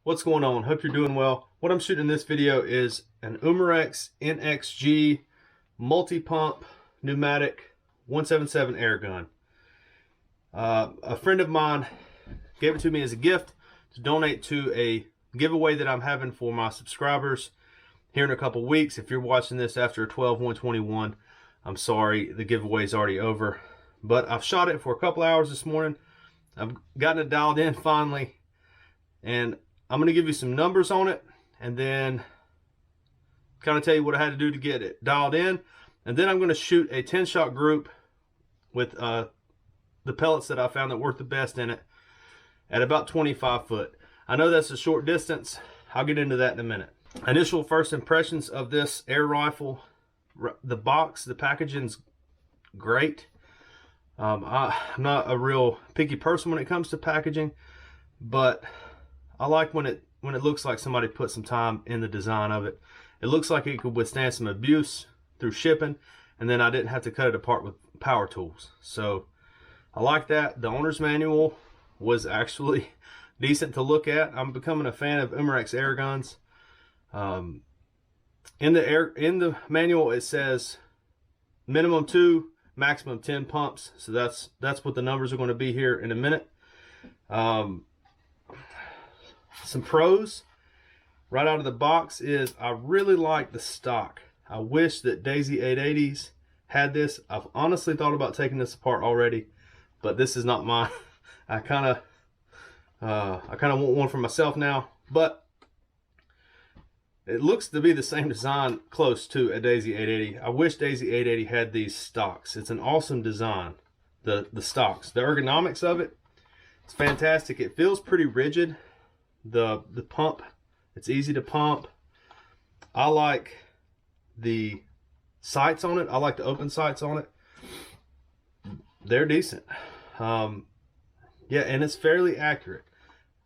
What's going on? Hope you're doing well. What I'm shooting in this video is an Umarex NXG multi-pump pneumatic 177 air gun. A friend of mine gave it to me as a gift to donate to a giveaway that I'm having for my subscribers here in a couple weeks. If you're watching this after 12/1/21, I'm sorry, the giveaway is already over. But I've shot it for a couple hours this morning. I've gotten it dialed in finally, and I'm going to give you some numbers on it and then kind of tell you what I had to do to get it dialed in. And then I'm going to shoot a 10-shot group with the pellets that I found that work the best in it at about 25 foot. I know that's a short distance. I'll get into that in a minute. Initial first impressions of this air rifle. The box, the packaging's great. I'm not a real picky person when it comes to packaging, but I like when it looks like somebody put some time in the design of it. It looks like it could withstand some abuse through shipping, and then I didn't have to cut it apart with power tools. So I like that. The owner's manual was actually decent to look at. I'm becoming a fan of Umarex air guns. In the manual it says minimum 2, maximum 10 pumps. So that's what the numbers are going to be here in a minute. Some pros right out of the box is I really like the stock. I wish that Daisy 880s had this. I've honestly thought about taking this apart already, but this is not mine. I kind of want one for myself now, but it looks to be the same design close to a Daisy 880. I wish Daisy 880 had these stocks. It's an awesome design. The stocks, the ergonomics of it, it's fantastic. It feels pretty rigid. The pump, it's easy to pump. I like the sights on it. I like the open sights on it. They're decent. Yeah, and it's fairly accurate.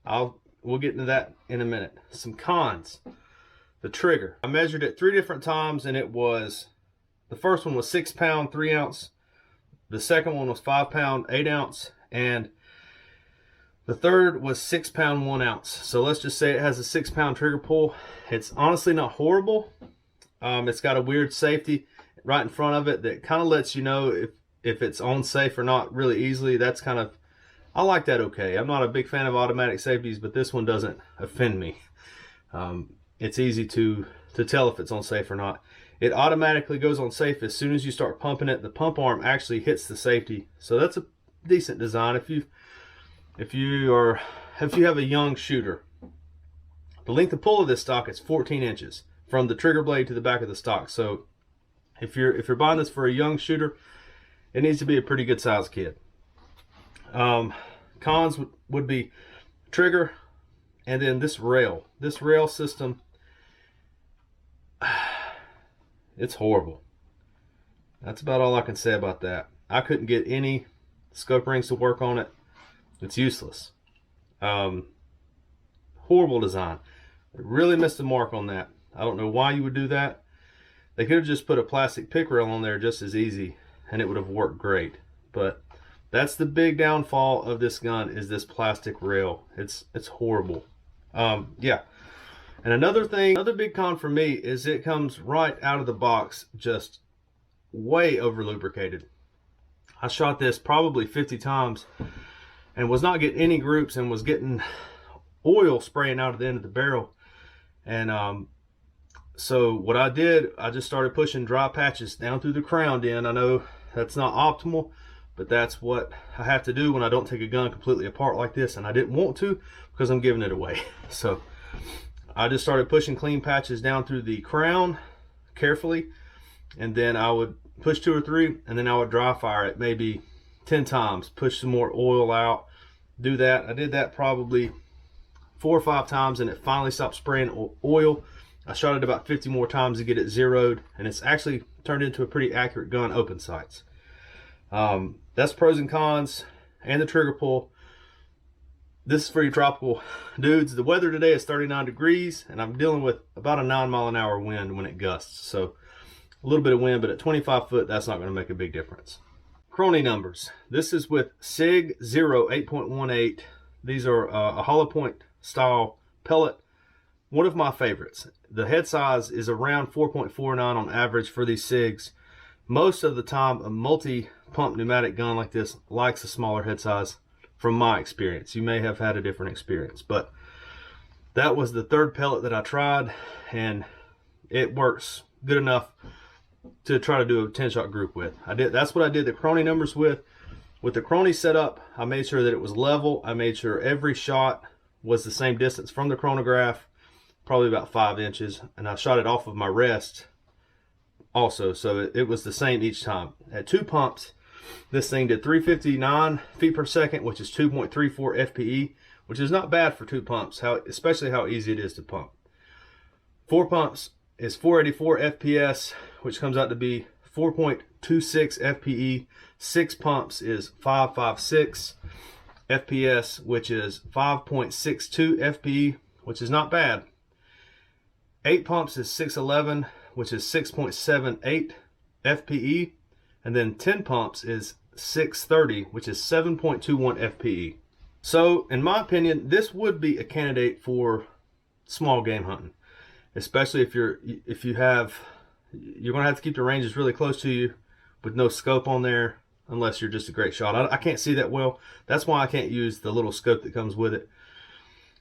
We'll get into that in a minute. Some cons. The trigger. I measured it 3 different times, and it was, the first one was 6 pound 3 ounce. The second one was 5 pound 8 ounce, and the third was 6 pound 1 ounce. So let's just say it has a 6 pound trigger pull. It's honestly not horrible. It's got a weird safety right in front of it that kind of lets you know if it's on safe or not really easily. That's kind of, I like that okay. I'm not a big fan of automatic safeties, but this one doesn't offend me. It's easy to tell if it's on safe or not. It automatically goes on safe as soon as you start pumping it. The pump arm actually hits the safety. So that's a decent design. If you have a young shooter, the length of pull of this stock is 14 inches from the trigger blade to the back of the stock. So if you're buying this for a young shooter, it needs to be a pretty good sized kid. Cons would be trigger, and then this rail system. It's horrible. That's about all I can say about that. I couldn't get any scope rings to work on it. It's useless. Horrible design. They really missed the mark on that. I don't know why you would do that. They could have just put a plastic pick rail on there just as easy, and it would have worked great. But that's the big downfall of this gun, is this plastic rail. It's horrible. Yeah. And another big con for me is it comes right out of the box just way over lubricated. I shot this probably 50 times and was not getting any groups, and was getting oil spraying out of the end of the barrel. And so what I did, I just started pushing dry patches down through the crown end. I know that's not optimal, but that's what I have to do when I don't take a gun completely apart like this, and I didn't want to because I'm giving it away. So I just started pushing clean patches down through the crown carefully, and then I would push 2 or 3, and then I would dry fire it maybe 10 times, push some more oil out, do that. I did that probably 4 or 5 times, and it finally stopped spraying oil. I shot it about 50 more times to get it zeroed, and it's actually turned into a pretty accurate gun open sights. That's pros and cons, and the trigger pull. This is for you tropical dudes. The weather today is 39 degrees, and I'm dealing with about a 9-mile-an-hour wind when it gusts. So a little bit of wind, but at 25 foot, that's not going to make a big difference. Crony numbers. This is with SIG 0 8.18. These are a hollow point style pellet. One of my favorites. The head size is around 4.49 on average for these SIGs. Most of the time, a multi-pump pneumatic gun like this likes a smaller head size, from my experience. You may have had a different experience, but that was the third pellet that I tried, and it works good enough to try to do a 10-shot group with. That's what I did the Crony numbers with. With the Crony setup, I made sure that it was level. I made sure every shot was the same distance from the chronograph, probably about 5 inches, and I shot it off of my rest also, so it was the same each time. At 2 pumps, this thing did 359 feet per second, which is 2.34 FPE, which is not bad for 2 pumps, especially how easy it is to pump. 4 pumps is 484 FPS, which comes out to be 4.26 FPE. 6 pumps is 556 FPS, which is 5.62 FPE, which is not bad. 8 pumps is 611, which is 6.78 FPE. And then 10 pumps is 630, which is 7.21 FPE. So, in my opinion, this would be a candidate for small game hunting, especially if you're gonna have to keep the ranges really close to you with no scope on there, unless you're just a great shot. I can't see that well. That's why I can't use the little scope that comes with it.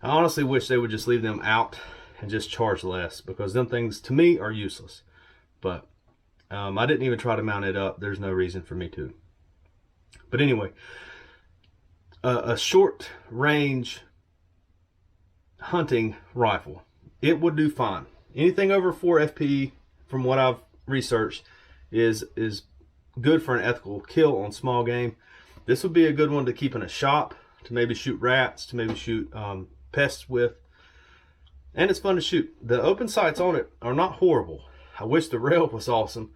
I honestly wish they would just leave them out and just charge less, because them things to me are useless. But I didn't even try to mount it up. There's no reason for me to. But anyway, a short range hunting rifle, it would do fine. Anything over 4 FPE, from what I've researched, is good for an ethical kill on small game. This would be a good one to keep in a shop, to maybe shoot rats, to maybe shoot pests with. And it's fun to shoot. The open sights on it are not horrible. I wish the rail was awesome,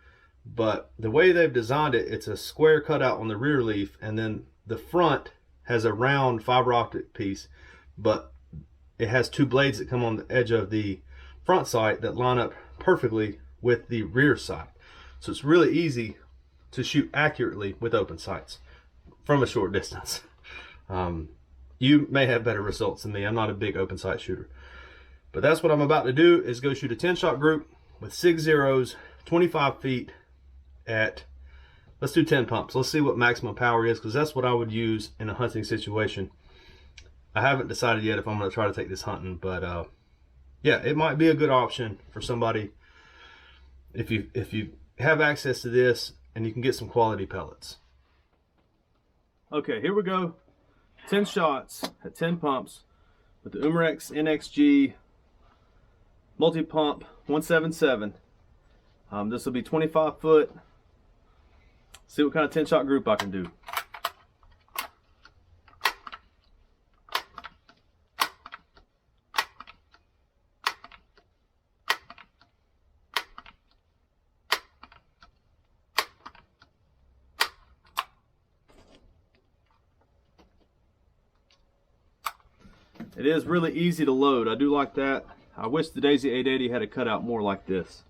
but the way they've designed it, it's a square cutout on the rear leaf, and then the front has a round fiber optic piece, but it has 2 blades that come on the edge of the front sight that line up perfectly with the rear sight. So it's really easy to shoot accurately with open sights from a short distance. You may have better results than me. I'm not a big open sight shooter. But that's what I'm about to do, is go shoot a 10-shot group with 6 zeros, 25 feet at, let's do 10 pumps. Let's see what maximum power is, because that's what I would use in a hunting situation. I haven't decided yet if I'm going to try to take this hunting, but yeah, it might be a good option for somebody if you have access to this and you can get some quality pellets. Okay, here we go. 10 shots at 10 pumps with the Umarex NXG multi-pump 177. This will be 25 foot. See what kind of 10-shot group I can do. It is really easy to load. I do like that. I wish the Daisy 880 had a cutout more like this.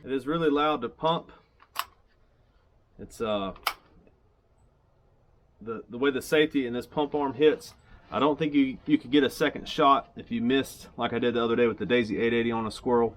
It is really loud to pump. It's the way the safety in this pump arm hits, I don't think you could get a second shot if you missed, like I did the other day with the Daisy 880 on a squirrel.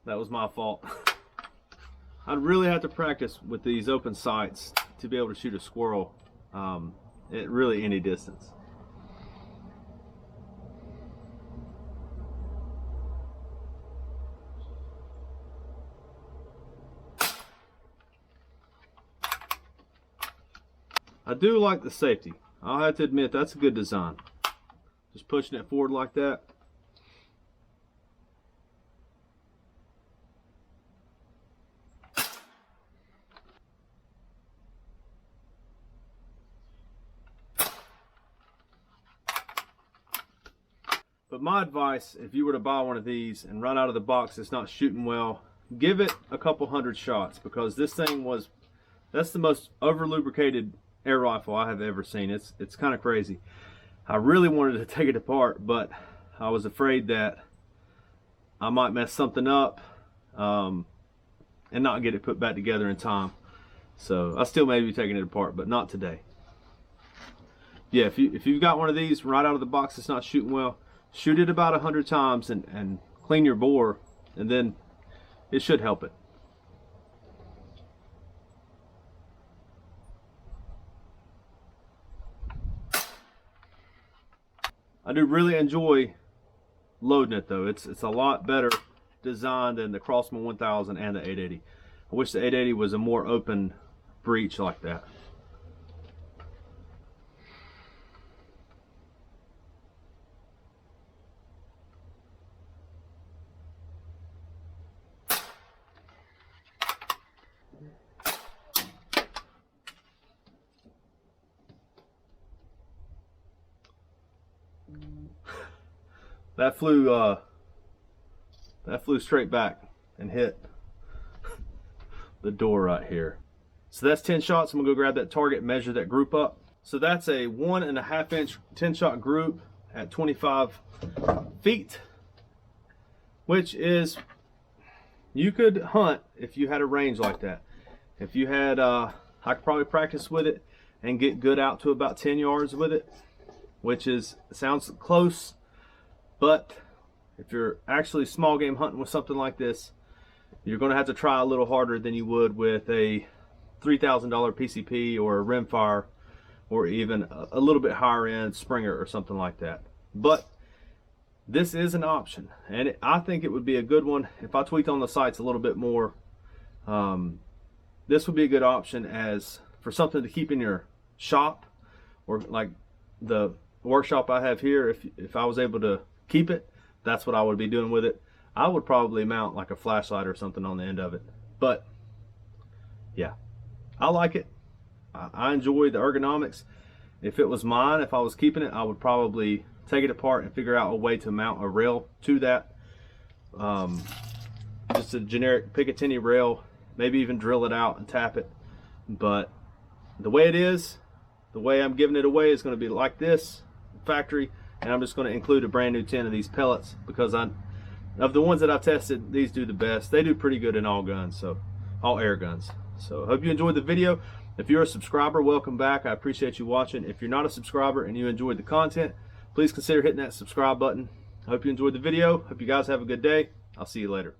That was my fault. I'd really have to practice with these open sights to be able to shoot a squirrel at really any distance. I do like the safety. I'll have to admit, that's a good design. Just pushing it forward like that. But my advice, if you were to buy one of these and run out of the box, it's not shooting well, give it a couple hundred shots, because this thing that's the most over lubricated air rifle I have ever seen. It's kind of crazy. I really wanted to take it apart, but I was afraid that I might mess something up and not get it put back together in time. So I still may be taking it apart, but not today. Yeah, if you've got one of these right out of the box, it's not shooting well, shoot it about 100 times and clean your bore, and then it should help it. I do really enjoy loading it though. It's a lot better designed than the Crossman 1000 and the 880. I wish the 880 was a more open breech like that. That flew straight back and hit the door right here. So that's 10 shots. I'm gonna go grab that target and measure that group up. So that's a 1.5 inch 10 shot group at 25 feet, which is, you could hunt if you had a range like that. If you had, I could probably practice with it and get good out to about 10 yards with it, which sounds close. But if you're actually small game hunting with something like this, you're going to have to try a little harder than you would with a $3,000 PCP or a rimfire, or even a little bit higher end Springer or something like that. But this is an option, and I think it would be a good one. If I tweaked on the sights a little bit more, this would be a good option as for something to keep in your shop, or like the workshop I have here. If I was able to keep it, that's what I would be doing with it. I would probably mount like a flashlight or something on the end of it. But yeah, I like it. I enjoy the ergonomics. If it was mine, if I was keeping it, I would probably take it apart and figure out a way to mount a rail to that. Just a generic Picatinny rail, maybe even drill it out and tap it. But the way it is, the way I'm giving it away is going to be like this, factory. And I'm just going to include a brand new 10 of these pellets, because of the ones that I've tested, these do the best. They do pretty good in all guns, so all air guns. So I hope you enjoyed the video. If you're a subscriber, welcome back. I appreciate you watching. If you're not a subscriber and you enjoyed the content, please consider hitting that subscribe button. I hope you enjoyed the video. Hope you guys have a good day. I'll see you later.